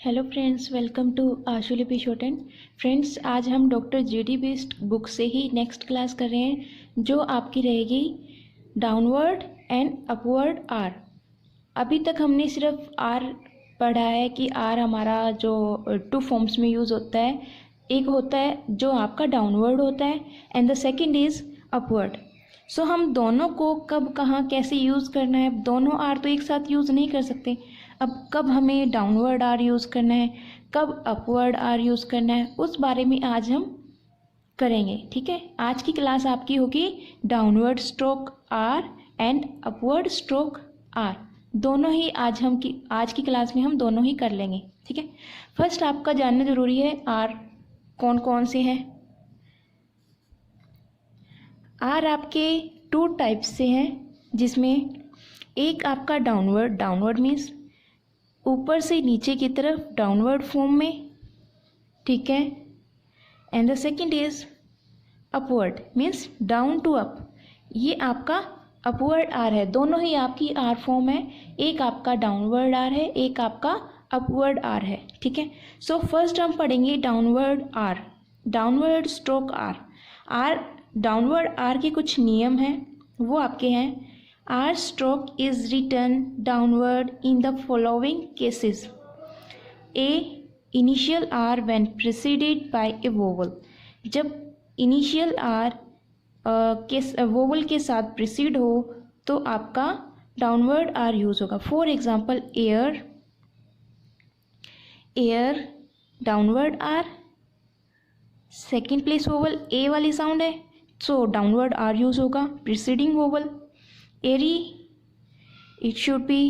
Hello friends, welcome to आशु लिपि shorthand. Friends, आज हम डॉक्टर जीडी बेस्ट बुक से ही नेक्स्ट क्लास कर रहे हैं, जो आपकी रहेगी डाउनवर्ड एंड अपवर्ड आर। अभी तक हमने सिर्फ आर पढ़ा है कि आर हमारा जो टू फॉर्म्स में यूज़ होता है। एक होता है जो आपका डाउनवर्ड होता है and the second is upward. So हम दोनों को कब कहाँ कैसे यूज़ करना है, दोनों आर तो एक साथ यूज़ नहीं कर सकते। अब कब हमें डाउनवर्ड आर यूज़ करना है, कब अपवर्ड आर यूज़ करना है, उस बारे में आज हम करेंगे। ठीक है, आज की क्लास आपकी होगी downward stroke R and upward stroke R. दोनों ही आज की क्लास में हम दोनों ही कर लेंगे। ठीक है, फर्स्ट आपका जानना ज़रूरी है आर कौन कौन से हैं। आर आपके टू टाइप्स से हैं, जिसमें एक आपका डाउनवर्ड मीन्स ऊपर से नीचे की तरफ डाउनवर्ड फॉर्म में। ठीक है, and the second is upward means down to up. ये आपका अपवर्ड आर है। दोनों ही आपकी आर फॉर्म है, एक आपका डाउनवर्ड आर है, एक आपका अपवर्ड आर है। ठीक है, सो फर्स्ट हम पढ़ेंगे downward R, downward stroke R downward R के कुछ नियम हैं, वो आपके हैं। R stroke is written downward in the following cases. A. Initial R when preceded by a vowel. जब initial R के vowel के साथ precede हो तो आपका downward R यूज होगा। For example air downward R, second place vowel ए वाली साउंड है, सो डाउनवर्ड R यूज होगा preceding vowel। airy, it should be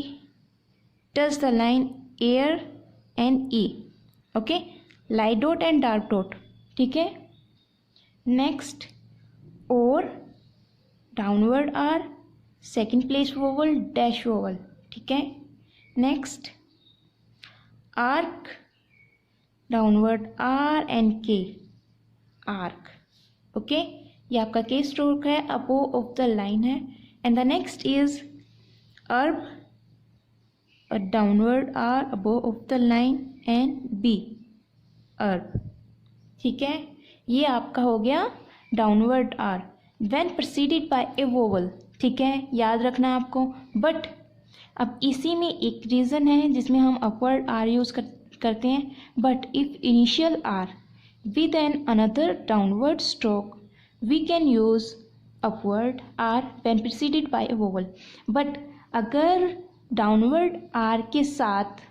touch the line air and e. okay, light dot and dark dot. ठीक है, next or downward r, second place vowel dash vowel. ठीक है, next arc, downward r and k, arc. okay, ये आपका के stroke है, above of the line है। And the next is herb, a downward R above of the line and B, herb। ठीक है, ये आपका हो गया downward R when preceded by a vowel। ठीक है, याद रखना है आपको। बट अब इसी में एक रीज़न है जिसमें हम अपवर्ड R यूज़ करते हैं। But if initial R with an another downward stroke we can use upward R when preceded by a vowel। But अगर डाउनवर्ड आर के साथ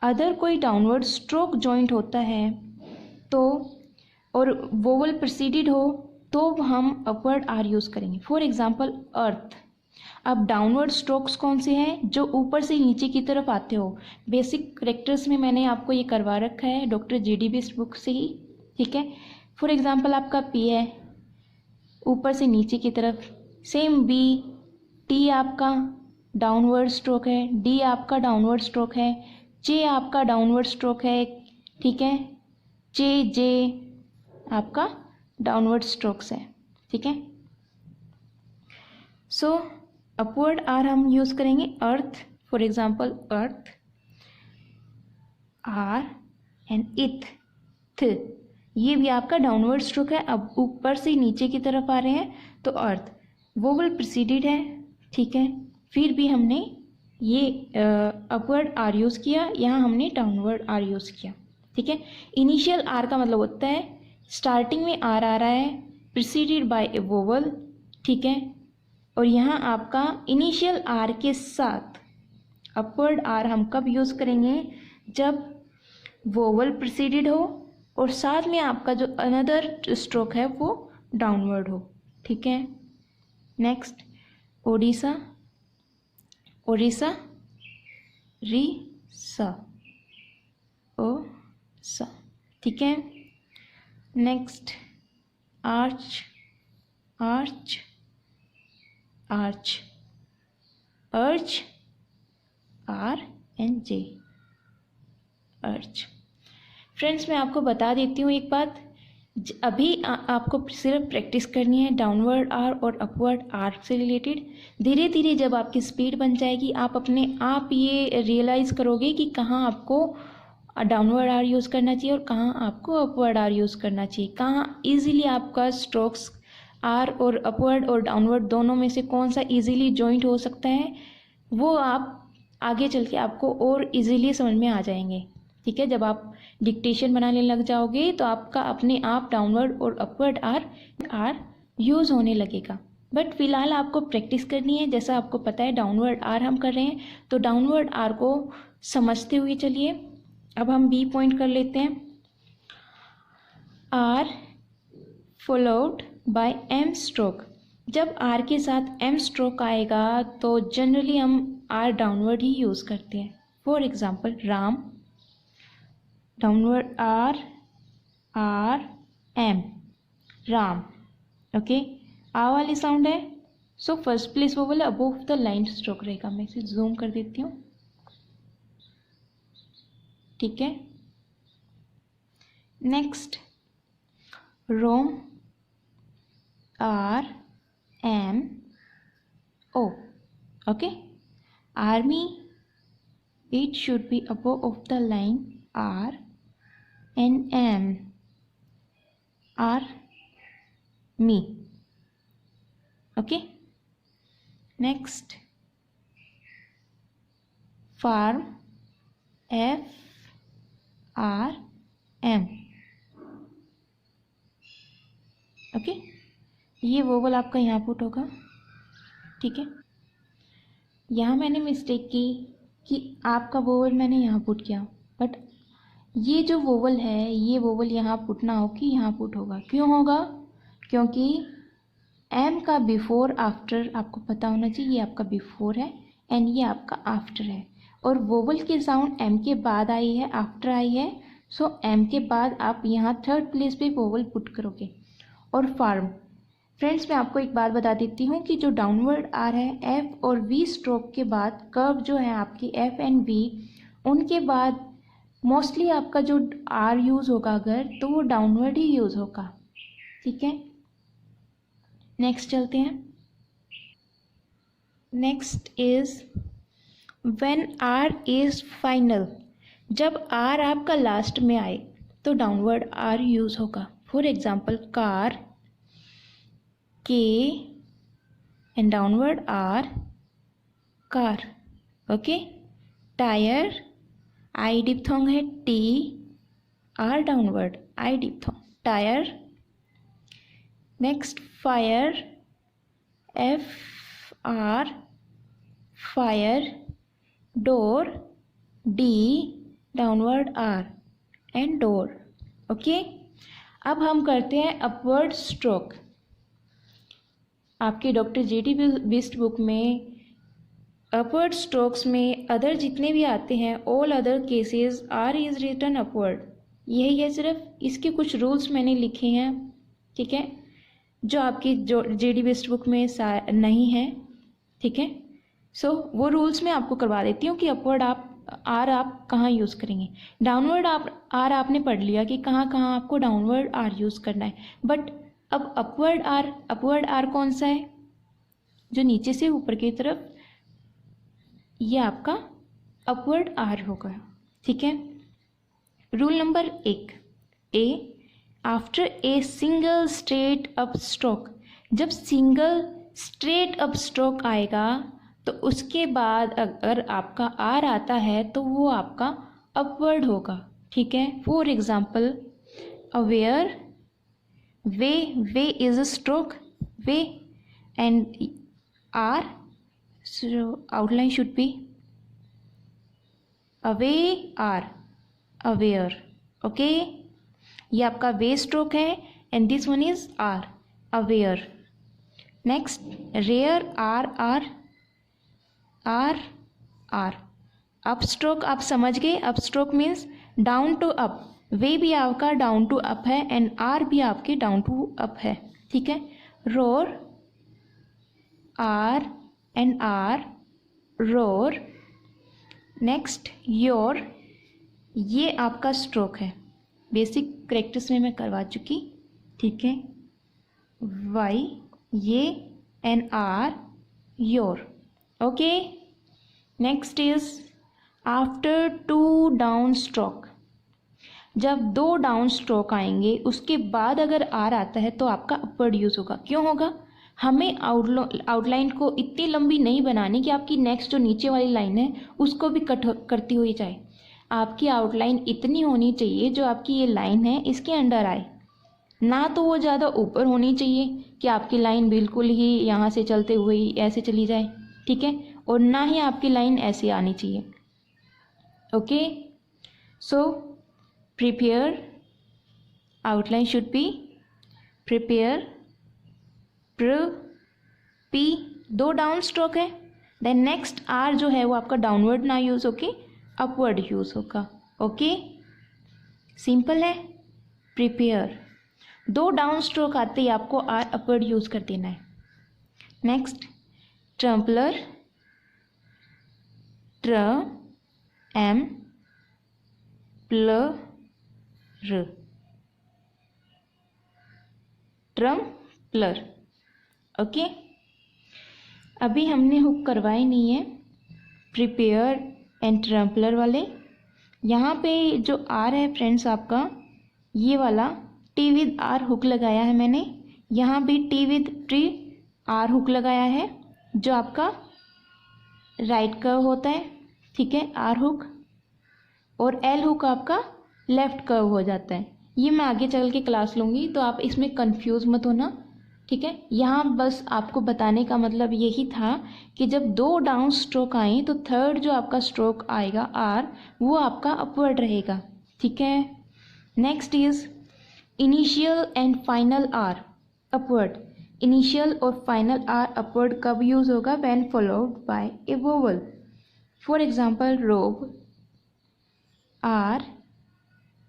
अदर कोई डाउनवर्ड स्ट्रोक जॉइंट होता है तो और वोवल प्रिसीडेड हो तो हम अपवर्ड आर यूज़ करेंगे। फॉर एग्जांपल अर्थ। अब डाउनवर्ड स्ट्रोक्स कौन से हैं? जो ऊपर से नीचे की तरफ आते हो। बेसिक करेक्टर्स में मैंने आपको ये करवा रखा है डॉक्टर जीडी बेस्ट बुक से ही। ठीक है, फॉर एग्जांपल आपका पी है ऊपर से नीचे की तरफ, सेम बी, टी आपका डाउनवर्ड स्ट्रोक है, डी आपका डाउनवर्ड स्ट्रोक है, जे आपका डाउनवर्ड स्ट्रोक है। ठीक है, जे आपका डाउनवर्ड स्ट्रोक्स है। ठीक है, सो अपवर्ड आर हम यूज़ करेंगे earth. For example earth, R and eth, ये भी आपका डाउनवर्ड स्ट्रोक है। अब ऊपर से नीचे की तरफ आ रहे हैं तो अर्थ, वोवल प्रिसीडेड है। ठीक है, फिर भी हमने ये अपवर्ड आर यूज़ किया, यहाँ हमने डाउनवर्ड आर यूज़ किया। ठीक है, इनिशियल आर का मतलब होता है स्टार्टिंग में आर आ रहा है प्रिसीडेड बाय ए वोवल। ठीक है, और यहाँ आपका इनिशियल आर के साथ अपवर्ड आर हम कब यूज़ करेंगे? जब वोवल प्रिसीडेड हो और साथ में आपका जो अनदर स्ट्रोक है वो डाउनवर्ड हो। ठीक है, नेक्स्ट ओडिशा, री सा ओ सा। ठीक है, next arch, arch, R and J, arch. Friends, मैं आपको बता देती हूँ एक बात, अभी आपको सिर्फ प्रैक्टिस करनी है डाउनवर्ड आर और अपवर्ड आर से रिलेटेड। धीरे धीरे जब आपकी स्पीड बन जाएगी आप अपने आप ये रियलाइज़ करोगे कि कहाँ आपको डाउनवर्ड आर यूज़ करना चाहिए और कहाँ आपको अपवर्ड आर यूज़ करना चाहिए, कहाँ ईजिली आपका स्ट्रोक्स आर और अपवर्ड और डाउनवर्ड दोनों में से कौन सा ईजिली जॉइंट हो सकता है, वो आप आगे चल के आपको और ईजिली समझ में आ जाएंगे। ठीक है, जब आप डिक्टेशन बनाने लग जाओगे तो आपका अपने आप डाउनवर्ड और अपवर्ड आर यूज़ होने लगेगा। बट फिलहाल आपको प्रैक्टिस करनी है। जैसा आपको पता है डाउनवर्ड आर हम कर रहे हैं, तो डाउनवर्ड आर को समझते हुए चलिए। अब हम बी पॉइंट कर लेते हैं। R followed by M stroke. जब आर के साथ एम स्ट्रोक आएगा तो जनरली हम आर डाउनवर्ड ही यूज़ करते हैं। For example Ram, downward R M, Ram. Okay, आ वाली साउंड है, सो फर्स्ट प्लेस वो वाला अबोव द लाइन स्ट्रोक रहेगा। मैं इसे जूम कर देती हूँ। ठीक है, next Rome, R M O. Okay, army, it should be above of the line R and M, me. Okay, next farm, FRM. Okay, ये वोवल आपका यहाँ पुट होगा। ठीक है, यहाँ मैंने मिस्टेक की कि आपका वोवल मैंने यहाँ पुट किया, बट ये जो वोवल है ये वोवल यहाँ पुट ना हो कि यहाँ पुट होगा। क्यों होगा? क्योंकि एम का बिफोर आफ्टर आपको पता होना चाहिए। ये आपका बिफोर है एंड ये आपका आफ्टर है, और वोवल की साउंड एम के बाद आई है, आफ्टर आई है। सो एम के बाद आप यहाँ थर्ड प्लेस पे वोवल पुट करोगे। और फार्म, फ्रेंड्स मैं आपको एक बात बता देती हूँ कि जो डाउनवर्ड आर है एफ और वी स्ट्रोक के बाद कर्व जो है आपकी एफ एंड वी, उनके बाद मोस्टली आपका जो आर यूज़ होगा अगर, तो वो डाउनवर्ड ही यूज़ होगा। ठीक है, नेक्स्ट चलते हैं। Next is when R is final. जब आर आपका लास्ट में आए तो डाउनवर्ड आर यूज़ होगा। For example car, K and downward R, car. Okay, tyre, I diphthong है T, R downward, I diphthong, tyre. Next fire, F R, fire. Door, D downward R and door. Okay, अब हम करते हैं upward stroke. आपके doctor JD Bisht book में upward strokes में other जितने भी आते हैं, all other cases R is written upward. यही है, सिर्फ इसके कुछ रूल्स मैंने लिखे हैं। ठीक है, जो आपकी जो जेडी बिस्ट बुक में नहीं है। ठीक है, सो वो रूल्स मैं आपको करवा देती हूँ कि अपवर्ड आर आप कहाँ यूज़ करेंगे। डाउनवर्ड आर आपने पढ़ लिया कि कहाँ कहाँ आपको डाउनवर्ड आर यूज़ करना है, बट अब अपवर्ड आर कौन सा है? जो नीचे से ऊपर की तरफ, ये आपका अपवर्ड आर होगा। ठीक है, rule number 1 A, after a single straight up stroke. जब सिंगल स्ट्रेट अप स्ट्रोक आएगा तो उसके बाद अगर आपका आर आता है तो वो आपका अपवर्ड होगा। ठीक है, for example aware, way is a stroke, way and R, so outline should be away are, aware. Okay, ये आपका वे स्ट्रोक है and this one is R, aware. Next rare, R, up stroke आप समझ गए। Up stroke means down to up, way भी आपका down to up है and R भी आपके डाउन टू अप है। ठीक है, roar, R and R, roar. Next your, ये आपका स्ट्रोक है, बेसिक प्रैक्टिस में मैं करवा चुकी। ठीक है, Y, yay and R, your. Okay, next is after two down stroke. जब 2 डाउन स्ट्रोक आएंगे उसके बाद अगर आर आता है तो आपका अपवर्ड यूज़ होगा। क्यों होगा? हमें आउटलाइन को इतनी लंबी नहीं बनानी कि आपकी नेक्स्ट जो नीचे वाली लाइन है उसको भी कट करती हुई जाए। आपकी आउटलाइन इतनी होनी चाहिए जो आपकी ये लाइन है इसके अंडर आए, ना तो वो ज़्यादा ऊपर होनी चाहिए कि आपकी लाइन बिल्कुल ही यहाँ से चलते हुए ऐसे चली जाए, ठीक है, और ना ही आपकी लाइन ऐसे आनी चाहिए। Okay, so prepare outline should be prepare P 2 down stroke है। देन नेक्स्ट आर जो है वो आपका डाउनवर्ड ना यूज़ होके अपवर्ड यूज़ होगा। ओके, सिंपल है। प्रिपेयर 2 डाउन स्ट्रोक आते ही आपको आर अपवर्ड यूज़ कर देना है। Next trampler M pler trampler. Okay, अभी हमने हुक करवाए नहीं है प्रिपेयर एंड ट्रम्पलर वाले। यहाँ पे जो आर है फ्रेंड्स आपका ये वाला टी विद आर हुक लगाया है मैंने, यहाँ भी T with pre R hook लगाया है जो आपका राइट कर्व होता है, ठीक है, आर हुक, और एल हुक आपका लेफ्ट कर्व हो जाता है। ये मैं आगे चल के क्लास लूँगी तो आप इसमें कंफ्यूज मत होना, ठीक है। यहाँ बस आपको बताने का मतलब यही था कि जब 2 डाउन स्ट्रोक आए तो थर्ड जो आपका स्ट्रोक आएगा आर वो आपका अपवर्ड रहेगा, ठीक है। Next is initial and final R upward. Initial और फाइनल आर अपवर्ड कब यूज होगा? When followed by a vowel. For example robe R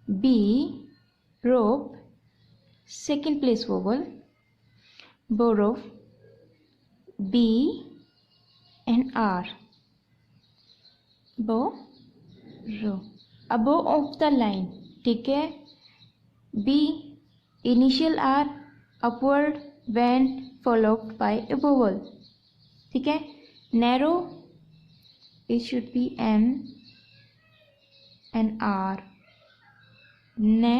B robe, second place vowel, borrow B and R, borrow above of the line, ठीक है। B initial R upward when followed by a vowel, ठीक है। narrow it should be N and R, ne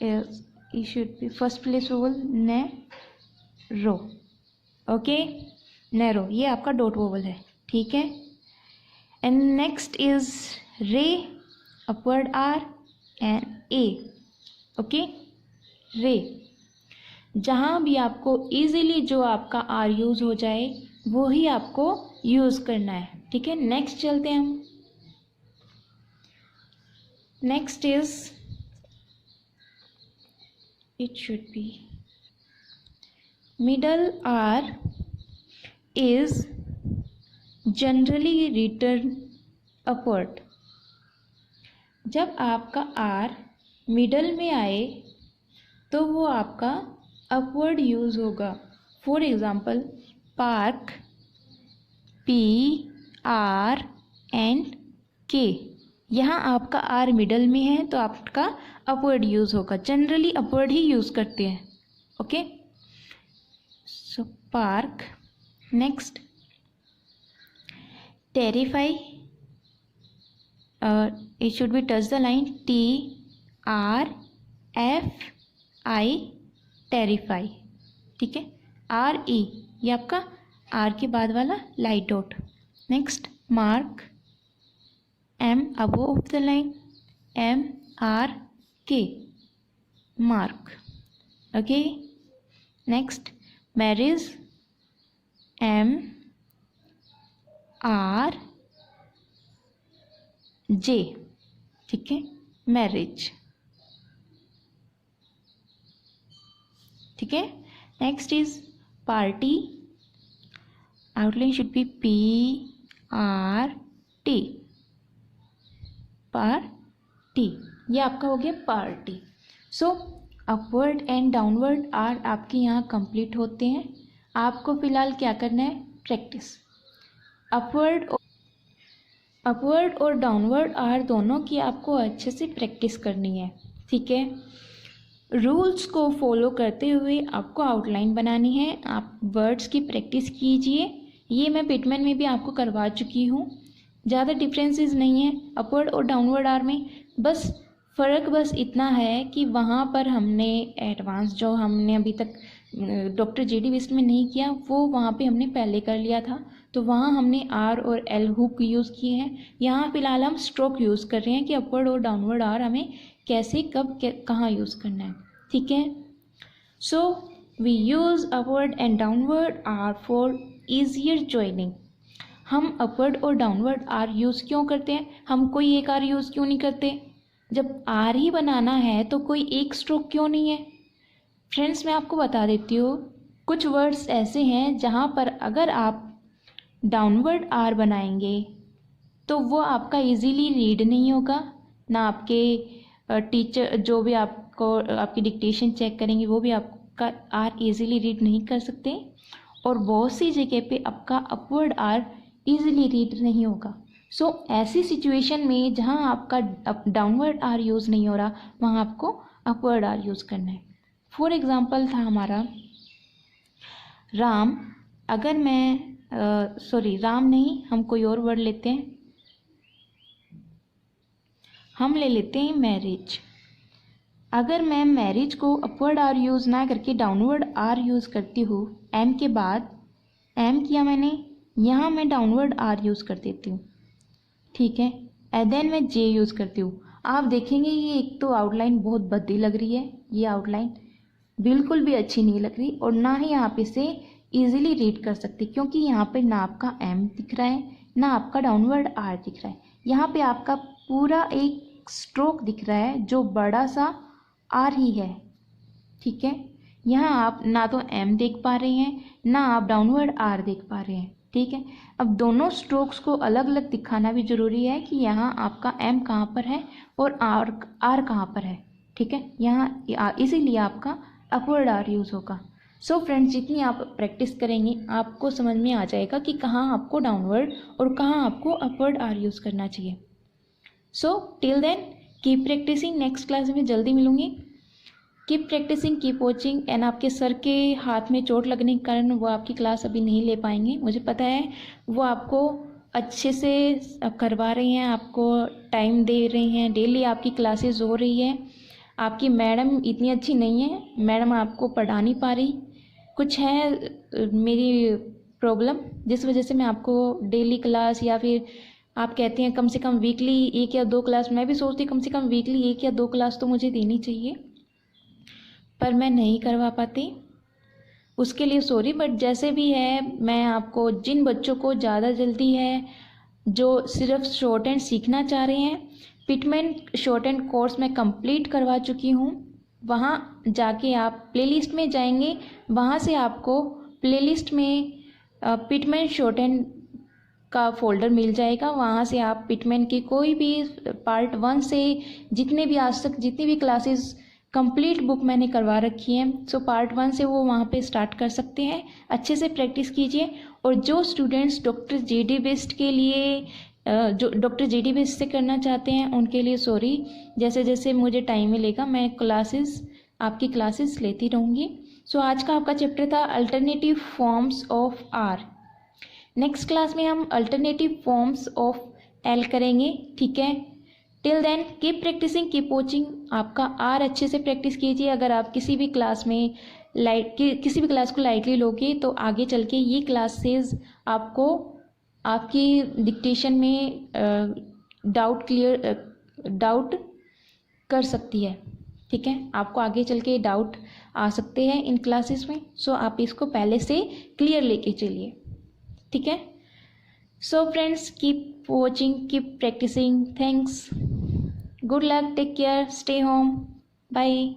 is it should be first place vowel narrow, okay, narrow ये आपका dot vowel है, ठीक है। And next is ray upward R and A, okay. Ray जहाँ भी आपको इजीली जो आपका आर यूज हो जाए वो ही आपको यूज करना है, ठीक है। नेक्स्ट चलते हैं हम। Next is it should be middle R is generally written upward। जब आपका R मिडल में आए तो वो आपका अपवर्ड यूज होगा। For example park P R and K, यहाँ आपका आर मिडल में है तो आपका अपवर्ड यूज होगा। जनरली अपवर्ड ही यूज करते हैं, okay. So park. Next terrify, it should be touch the line TRFI, terrify, ठीक है। RE ये आपका आर के बाद वाला light dot. Next mark M above the line, MRK, mark, okay। next marriage, MRJ, ठीक है, मैरिज, ठीक है। Next is party, outline should be PRT, party, ये आपका हो गया party. So upward and downward R आपके यहाँ कंप्लीट होते हैं। आपको फिलहाल क्या करना है? प्रैक्टिस। अपवर्ड और डाउनवर्ड आर दोनों की आपको अच्छे से प्रैक्टिस करनी है, ठीक है। रूल्स को फॉलो करते हुए आपको आउटलाइन बनानी है। आप वर्ड्स की प्रैक्टिस कीजिए। ये मैं पिटमैन में भी आपको करवा चुकी हूँ, ज़्यादा डिफरेंसेस नहीं है अपवर्ड और डाउनवर्ड आर में। बस फ़र्क बस इतना है कि वहाँ पर हमने एडवांस जो हमने अभी तक डॉक्टर जेडी बिस्ट में नहीं किया वो वहाँ पे हमने पहले कर लिया था, तो वहाँ हमने आर और एल हुक यूज़ किए हैं। यहाँ फ़िलहाल हम स्ट्रोक यूज़ कर रहे हैं कि अपवर्ड और डाउनवर्ड आर हमें कैसे कब कहाँ यूज़ करना है, ठीक है। So we use upward and downward R for easier joining. हम अपवर्ड और डाउनवर्ड आर यूज़ क्यों करते हैं, हम कोई एक आर यूज़ क्यों नहीं करते? जब आर ही बनाना है तो कोई एक स्ट्रोक क्यों नहीं है? फ्रेंड्स मैं आपको बता देती हूँ, कुछ वर्ड्स ऐसे हैं जहाँ पर अगर आप डाउनवर्ड आर बनाएंगे तो वो आपका इजीली रीड नहीं होगा, ना आपके टीचर जो भी आपको आपकी डिक्टेशन चेक करेंगे वो भी आपका आर इजीली रीड नहीं कर सकते, और बहुत सी जगह पे आपका अपवर्ड आर इजीली रीड नहीं होगा। सो ऐसी सिचुएशन में जहाँ आपका डाउनवर्ड आर यूज़ नहीं हो रहा वहाँ आपको अपवर्ड आर यूज़ करना है। फॉर एग्ज़ाम्पल था हमारा राम, अगर मैं राम नहीं, हम कोई और वर्ड लेते हैं, हम ले लेते हैं मैरिज। अगर मैं मैरिज को अपवर्ड आर यूज़ ना करके डाउनवर्ड आर यूज़ करती हूँ, एम के बाद एम किया मैंने, यहाँ मैं डाउनवर्ड आर यूज़ कर देती हूँ, ठीक है, एंड देन मैं जे यूज़ करती हूँ। आप देखेंगे ये एक तो आउटलाइन बहुत भद्दी लग रही है, ये आउटलाइन बिल्कुल भी अच्छी नहीं लग रही, और ना ही आप इसे ईजिली रीड कर सकते क्योंकि यहाँ पे ना आपका एम दिख रहा है ना आपका डाउनवर्ड आर दिख रहा है। यहाँ पे आपका पूरा एक स्ट्रोक दिख रहा है जो बड़ा सा आर ही है, ठीक है। यहाँ आप ना तो एम देख पा रहे हैं ना आप डाउनवर्ड आर देख पा रहे हैं, ठीक है। अब दोनों स्ट्रोक्स को अलग अलग दिखाना भी ज़रूरी है कि यहाँ आपका एम कहाँ पर है और आर कहाँ पर है, ठीक है। यहाँ इसीलिए आपका अपवर्ड आर यूज़ होगा। सो फ्रेंड्स जितनी आप प्रैक्टिस करेंगे आपको समझ में आ जाएगा कि कहाँ आपको डाउनवर्ड और कहाँ आपको अपवर्ड आर यूज़ करना चाहिए। So till then keep practicing, next class में जल्दी मिलूँगी। Keep practicing, keep watching, and आपके सर के हाथ में चोट लगने के कारण वो आपकी क्लास अभी नहीं ले पाएंगे, मुझे पता है। वो आपको अच्छे से करवा रहे हैं, आपको टाइम दे रहे हैं, डेली आपकी क्लासेस हो रही है। आपकी मैडम इतनी अच्छी नहीं है, मैडम आपको पढ़ा नहीं पा रही, कुछ है मेरी प्रॉब्लम जिस वजह से मैं आपको डेली क्लास या फिर आप कहते हैं कम से कम वीकली 1 या 2 क्लास, मैं भी सोचती कम से कम वीकली 1 या 2 क्लास तो मुझे देनी चाहिए, पर मैं नहीं करवा पाती, उसके लिए सॉरी। बट जैसे भी है मैं आपको जिन बच्चों को ज़्यादा जल्दी है जो सिर्फ शॉर्ट हैंड सीखना चाह रहे हैं, पिटमैन शॉर्ट हैंड कोर्स मैं कंप्लीट करवा चुकी हूँ। वहाँ जाके आप प्लेलिस्ट में जाएंगे, वहाँ से आपको प्लेलिस्ट में पिटमैन शॉर्ट हैंड का फोल्डर मिल जाएगा। वहाँ से आप पिटमैन की कोई भी पार्ट 1 से जितने भी आज तक जितनी भी क्लासेस कंप्लीट बुक मैंने करवा रखी है, सो पार्ट 1 से वो वहाँ पे स्टार्ट कर सकते हैं। अच्छे से प्रैक्टिस कीजिए, और जो स्टूडेंट्स डॉक्टर जेडी बेस्ट के लिए जो डॉक्टर जेडी बेस्ट से करना चाहते हैं उनके लिए सॉरी, जैसे जैसे मुझे टाइम मिलेगा मैं आपकी क्लासेस लेती रहूँगी। सो आज का आपका चैप्टर था alternative forms of R. Next class में हम अल्टरनेटिव फॉर्म्स ऑफ एल करेंगे, ठीक है। Till then keep practicing, keep watching. आपका आर अच्छे से प्रैक्टिस कीजिए। अगर आप किसी भी क्लास में किसी भी क्लास को लाइटली लोगे तो आगे चल के ये क्लासेस आपको आपकी डिक्टेशन में डाउट कर सकती है, ठीक है। आपको आगे चल के डाउट आ सकते हैं इन क्लासेस में, सो आप इसको पहले से क्लियर लेके चलिए, ठीक है। So friends keep watching, keep practicing, thanks, good luck, take care, stay home, bye.